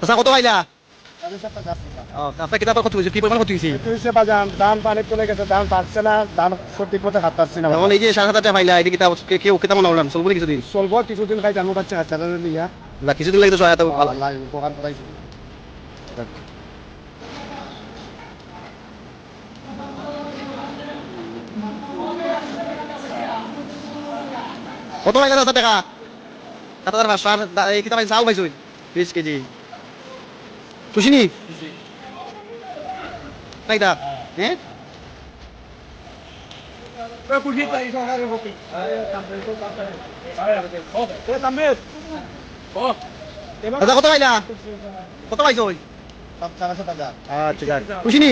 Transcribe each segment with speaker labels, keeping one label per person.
Speaker 1: চাচা কত পাইলা আপনার কিতাব কত হয়েছে কি পরিমাণ কত হয়েছে
Speaker 2: ধান পানি চলে গেছে, ধান পাচ্ছে না, ধান সঠিক মতো হাত পাচ্ছি না।
Speaker 1: এখন এই যে 7,000 টাকা পাইলা এই কিতাব কেউ কিতাব নাম চলবো কিছুদিন
Speaker 2: চলবো কিছুদিন খাই জানবো পাচ্ছে হাত লিয়া
Speaker 1: বা কিছুদিন লাগে তো সহায়তা ভালো
Speaker 2: উপকার পাইছি।
Speaker 1: কত পাইলা 7,000 টাকা 7,500 আর এই কিতাব চাউল পাইছো 20 কেজি খুশি নি নাইটা হ্যাঁ দাদা কত পাইলা কত পাইছো আচ্ছা খুশি নি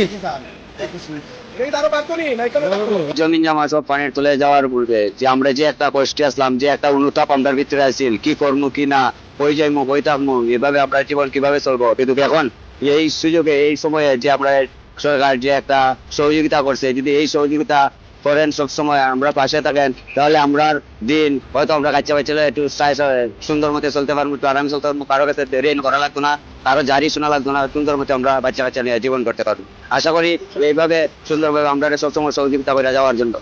Speaker 3: জমিন জমা সব পানির তলে যাওয়ার পূর্বে যে আমরা যে একটা কষ্টে আসলাম, যে একটা অনুতাপ আমাদের ভিতরে আছিল, কি করবো কি না, কই যাইমু কই থাকবো, এভাবে আমরা জীবন কিভাবে চলবো। কিন্তু এখন এই সুযোগে এই সময়ে যে আমরা সরকার যে একটা সহযোগিতা করছে, যদি এই সহযোগিতা করেন সব সময় আমরা পাশে থাকেন, তাহলে আমরা দিন হয়তো আমরা কাচ্চা বাচ্চা একটু সুন্দর মতো চলতে পারবো, একটু আরামে চলতে পারবো, কারো কাছে ঋণ করা লাগতো না, কারো জারি শোনা লাগতো না, সুন্দর মতো আমরা বাচ্চা নিয়ে জীবন করতে পারবো। আশা করি এইভাবে সুন্দরভাবে আমরা সবসময় সহযোগিতা করে যাওয়ার জন্য।